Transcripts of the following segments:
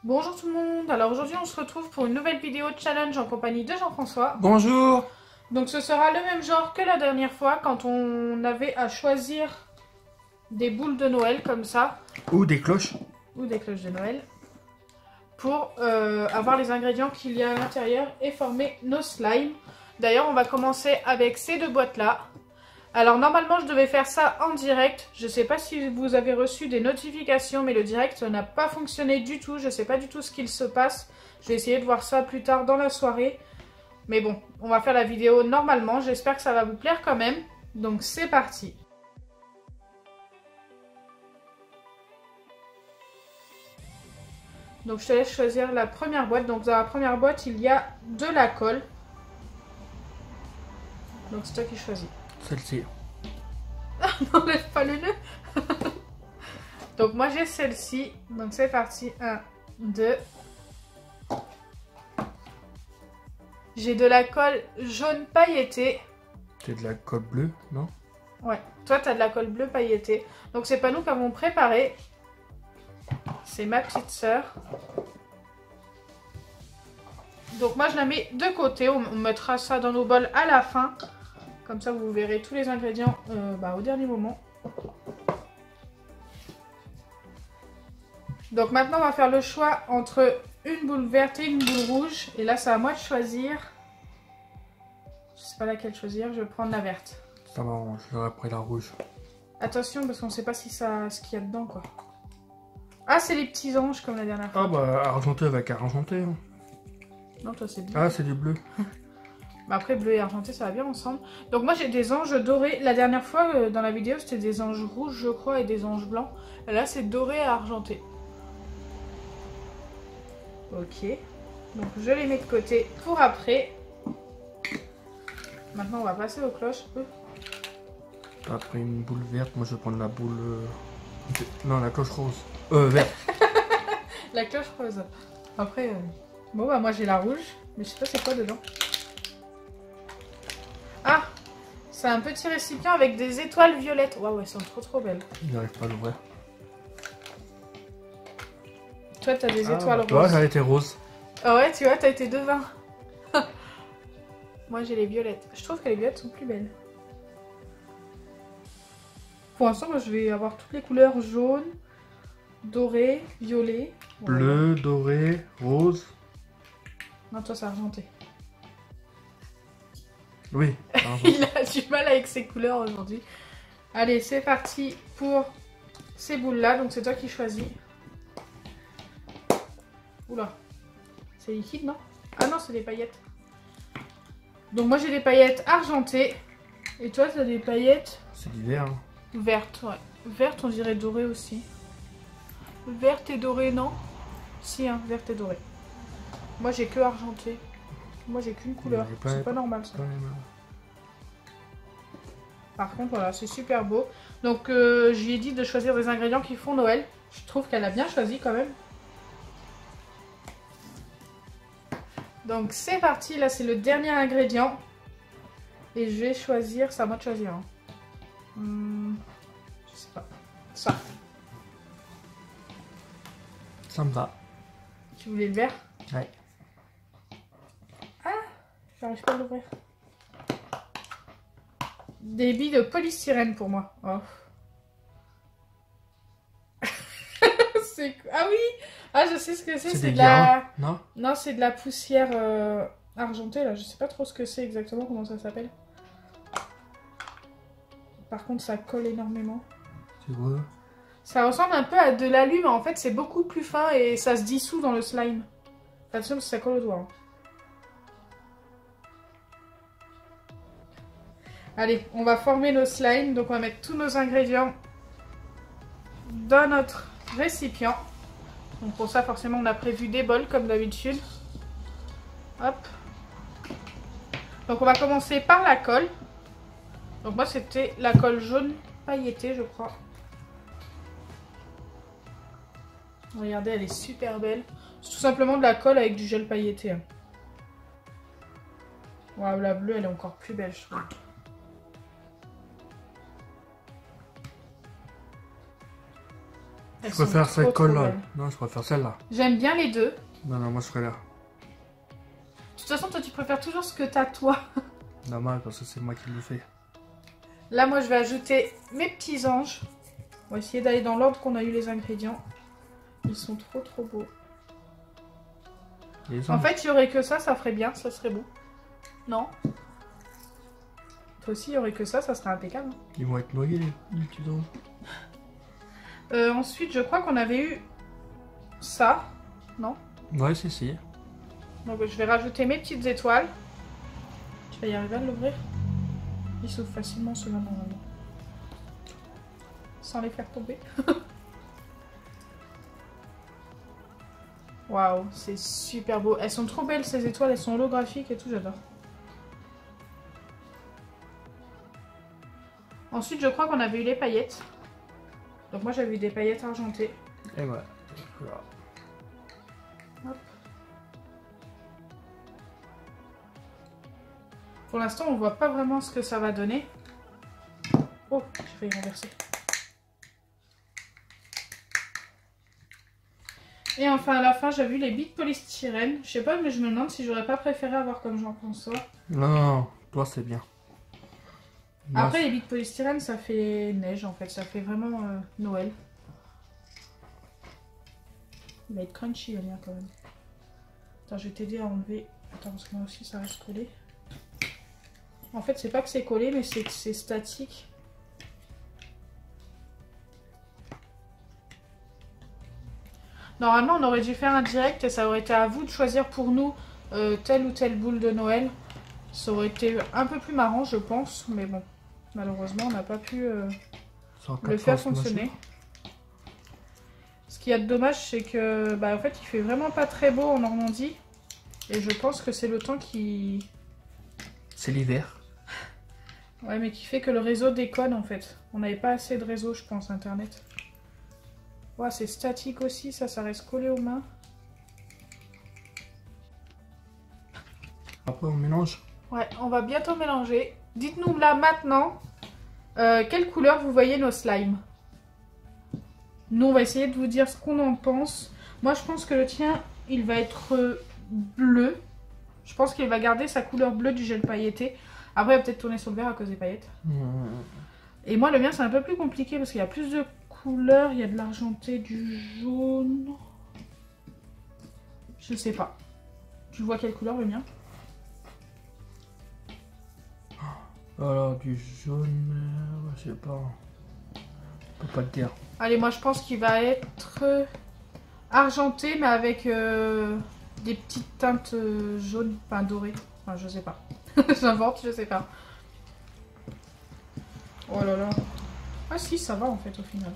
Bonjour tout le monde, alors aujourd'hui on se retrouve pour une nouvelle vidéo de challenge en compagnie de Jean-François. Bonjour. Donc ce sera le même genre que la dernière fois quand on avait à choisir des boules de Noël comme ça. Ou des cloches. Ou des cloches de Noël. Pour avoir les ingrédients qu'il y a à l'intérieur et former nos slimes. D'ailleurs on va commencer avec ces deux boîtes là. Alors normalement je devais faire ça en direct, je sais pas si vous avez reçu des notifications mais le direct n'a pas fonctionné du tout, je sais pas du tout ce qu'il se passe. Je vais essayer de voir ça plus tard dans la soirée. Mais bon, on va faire la vidéo normalement, j'espère que ça va vous plaire quand même. Donc c'est parti. Donc je te laisse choisir la première boîte. Donc dans la première boîte il y a de la colle. Donc c'est toi qui choisis. Celle-ci. N'enlève pas le nœud. Donc moi j'ai celle-ci. Donc c'est parti. 1, 2. J'ai de la colle jaune pailletée. C'est de la colle bleue, non? Ouais. Toi t'as de la colle bleue pailletée. Donc c'est pas nous qui avons préparé. C'est ma petite sœur. Donc moi je la mets de côté. On mettra ça dans nos bols à la fin. Comme ça vous verrez tous les ingrédients au dernier moment. Donc maintenant on va faire le choix entre une boule verte et une boule rouge. Et là c'est à moi de choisir. Je sais pas laquelle choisir, je vais prendre la verte. Ça m'arrange, j'aurais pris la rouge. Attention parce qu'on sait pas si ça, ce qu'il y a dedans quoi. Ah c'est les petits anges comme la dernière fois. Ah bah argenté avec argenté. Hein. Non toi c'est bleu. Ah c'est du bleu. Mais après bleu et argenté ça va bien ensemble. Donc moi j'ai des anges dorés. La dernière fois dans la vidéo c'était des anges rouges je crois et des anges blancs. Et là c'est doré et argenté. Ok. Donc je les mets de côté pour après. Maintenant on va passer aux cloches. T'as pris une boule verte, moi je vais prendre la boule... Non, la cloche rose. Verte. La cloche rose. Après, bon bah moi j'ai la rouge. Mais je sais pas c'est quoi dedans. Ah, c'est un petit récipient avec des étoiles violettes. Waouh, elles sont trop belles. Il n'arrive pas à l'ouvrir. Toi t'as des étoiles Toi, roses. ça a été rose. Ah ouais, tu vois, t'as été devin. Moi j'ai les violettes. Je trouve que les violettes sont plus belles. Pour l'instant, moi je vais avoir toutes les couleurs jaune, doré, violet. Bleu, doré, rose. Non, toi c'est argenté. Oui. Il a du mal avec ses couleurs aujourd'hui. Allez, c'est parti pour ces boules là. Donc c'est toi qui choisis. Oula. C'est liquide, non? Ah non, c'est des paillettes. Donc moi j'ai des paillettes argentées. Et toi tu as des paillettes C'est l'hiver. Hein. vertes, ouais. Vertes, on dirait dorées aussi. Verte et dorée, non? Si, hein, verte et dorée. Moi j'ai que argenté. Moi j'ai qu'une couleur. C'est pas normal ça. Par contre, voilà, c'est super beau. Donc je lui ai dit de choisir des ingrédients qui font Noël. Je trouve qu'elle a bien choisi quand même. Donc c'est parti, là c'est le dernier ingrédient. Et je vais choisir, c'est à moi de choisir. Hein. Je sais pas. Ça. Ça me va. Tu voulais le vert? Ouais. Ah, j'arrive pas à l'ouvrir. Des billes de polystyrène pour moi. Oh. Ah oui! Ah, je sais ce que c'est. C'est de la... Non? Non, c'est de la poussière argentée, là. Je sais pas trop ce que c'est exactement, comment ça s'appelle. Par contre, ça colle énormément. Tu vois? Ça ressemble un peu à de l'alu, mais en fait, c'est beaucoup plus fin et ça se dissout dans le slime. Attention, parce que ça colle au doigt. Hein. Allez, on va former nos slimes. Donc, on va mettre tous nos ingrédients dans notre récipient. Donc, pour ça, forcément, on a prévu des bols, comme d'habitude. Hop. Donc, on va commencer par la colle. Donc, moi, c'était la colle jaune pailletée, je crois. Regardez, elle est super belle. C'est tout simplement de la colle avec du gel pailleté. Waouh, la bleue, elle est encore plus belle, je trouve. Je préfère cette colle-là. Non, je préfère celle-là. J'aime bien les deux. Non, non, moi je ferai là. De toute façon, toi, tu préfères toujours ce que t'as, toi. Normal, parce que c'est moi qui le fais. Là, moi, je vais ajouter mes petits anges. On va essayer d'aller dans l'ordre qu'on a eu les ingrédients. Ils sont trop, trop beaux. En fait, il y aurait que ça ferait bien, ça serait beau. Non? Toi aussi, il y aurait que ça serait impeccable. Ils vont être noyés, les petits anges. Ensuite, je crois qu'on avait eu ça, non? Ouais, si. Donc, je vais rajouter mes petites étoiles. Tu vas y arriver à l'ouvrir? Il s'ouvre facilement ceux-là normalement. Sans les faire tomber. Waouh, c'est super beau. Elles sont trop belles ces étoiles, elles sont holographiques et tout, j'adore. Ensuite, je crois qu'on avait eu les paillettes. Donc moi j'avais eu des paillettes argentées. Et voilà. Hop. Pour l'instant, on voit pas vraiment ce que ça va donner. Oh, j'ai failli renverser. Et enfin, à la fin, j'ai vu les billes de polystyrène. Je sais pas, mais je me demande si j'aurais pas préféré avoir comme Jean-François. Non, toi c'est bien. Après, les billes de polystyrène, ça fait neige en fait. Ça fait vraiment Noël. Il va être crunchy le mien quand même. Attends, je vais t'aider à enlever. Attends, parce que moi aussi ça reste collé. En fait, c'est pas que c'est collé, mais c'est que c'est statique. Normalement, on aurait dû faire un direct et ça aurait été à vous de choisir pour nous telle ou telle boule de Noël. Ça aurait été un peu plus marrant, je pense. Mais bon, malheureusement, on n'a pas pu le faire fonctionner. Ce qu'il y a de dommage, c'est que bah, en fait, il fait vraiment pas très beau en Normandie. Et je pense que c'est le temps qui... C'est l'hiver. Ouais, mais qui fait que le réseau déconne en fait. On n'avait pas assez de réseau, je pense, internet. Ouais, c'est statique aussi, ça reste collé aux mains. Après, on mélange. Ouais, on va bientôt mélanger. Dites-nous là maintenant, quelle couleur vous voyez nos slimes. Nous, on va essayer de vous dire ce qu'on en pense. Moi, je pense que le tien, il va être bleu. Je pense qu'il va garder sa couleur bleue du gel pailleté. Après, il va peut-être tourner sur le vert à cause des paillettes. Et moi, le mien, c'est un peu plus compliqué parce qu'il y a plus de couleurs. Il y a de l'argenté, du jaune. Je sais pas. Tu vois quelle couleur, le mien? Alors, du jaune, je sais pas. Je peux pas te dire. Allez, moi, je pense qu'il va être argenté, mais avec des petites teintes jaunes, enfin dorées. Enfin, je sais pas. J'invente, je sais pas. Oh là là. Ah si, ça va en fait au final.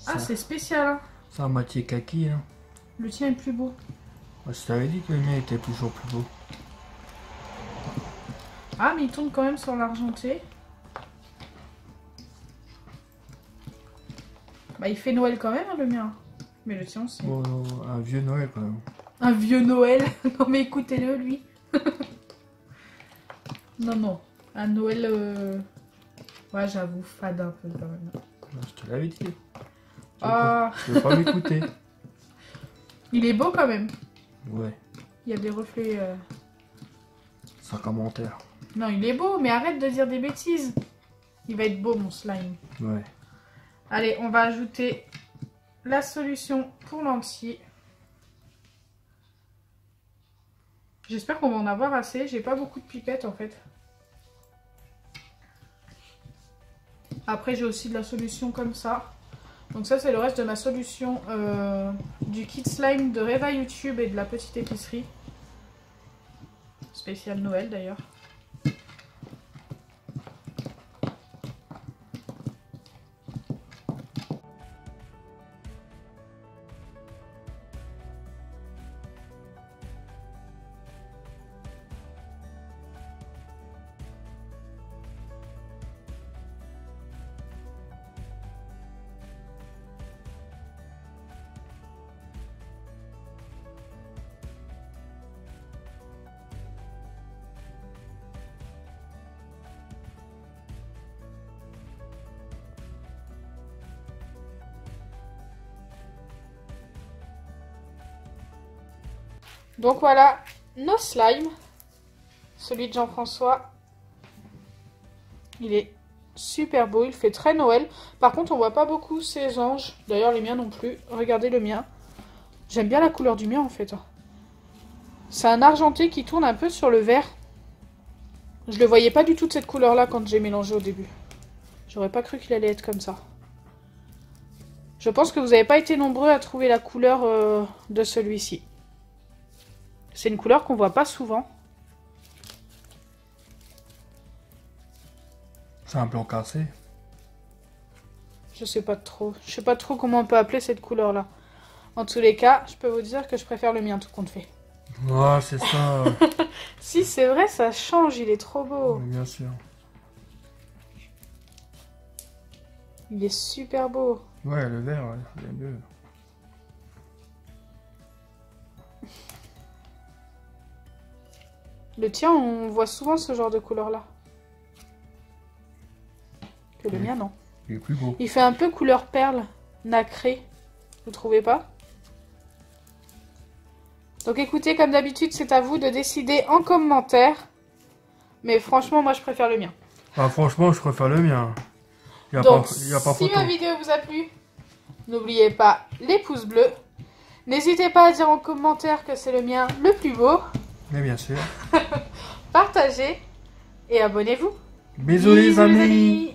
Ah, c'est spécial. Hein. C'est à moitié kaki. Hein. Le tien est plus beau. Ouais, je t'avais dit que le mien était toujours plus beau. Ah, mais il tourne quand même sur l'argenté. Bah, il fait Noël quand même, hein, le mien. Mais le tien aussi. Bon, un vieux Noël quand même. Un vieux Noël. Non mais écoutez-le, lui. Non, non. Un Noël... Ouais, j'avoue, fade un peu quand même. Je te l'avais dit. Ah. Tu veux pas m'écouter. Il est beau quand même. Ouais. Il y a des reflets... Sans commentaire. Non, il est beau, mais arrête de dire des bêtises. Il va être beau, mon slime. Ouais. Allez, on va ajouter la solution pour l'entier. J'espère qu'on va en avoir assez. J'ai pas beaucoup de pipettes, en fait. Après, j'ai aussi de la solution comme ça. Donc ça, c'est le reste de ma solution du kit slime de Reva YouTube et de la petite épicerie. Spécial Noël, d'ailleurs. Donc voilà, nos slimes. Celui de Jean-François. Il est super beau, il fait très Noël. Par contre, on voit pas beaucoup ces anges. D'ailleurs, les miens non plus. Regardez le mien. J'aime bien la couleur du mien en fait. C'est un argenté qui tourne un peu sur le vert. Je le voyais pas du tout de cette couleur-là quand j'ai mélangé au début. J'aurais pas cru qu'il allait être comme ça. Je pense que vous n'avez pas été nombreux à trouver la couleur de celui-ci. C'est une couleur qu'on voit pas souvent. C'est un blanc cassé. Je sais pas trop. Je sais pas trop comment on peut appeler cette couleur-là. En tous les cas, je peux vous dire que je préfère le mien tout compte fait. Ouais, c'est ça. Si, c'est vrai, ça change. Il est trop beau. Oui, bien sûr. Il est super beau. Ouais, le vert, ouais, il est mieux. Le tien, on voit souvent ce genre de couleur-là. Que le mien, non. Il est plus beau. Il fait un peu couleur perle, nacré. Vous trouvez pas? Donc écoutez, comme d'habitude, c'est à vous de décider en commentaire. Mais franchement, moi, je préfère le mien. Ah, franchement, je préfère le mien. Il Donc, y a pas si photo. ma vidéo vous a plu, n'oubliez pas les pouces bleus. N'hésitez pas à dire en commentaire que c'est le mien le plus beau. Mais bien sûr. Partagez et abonnez-vous. Bisous les amis.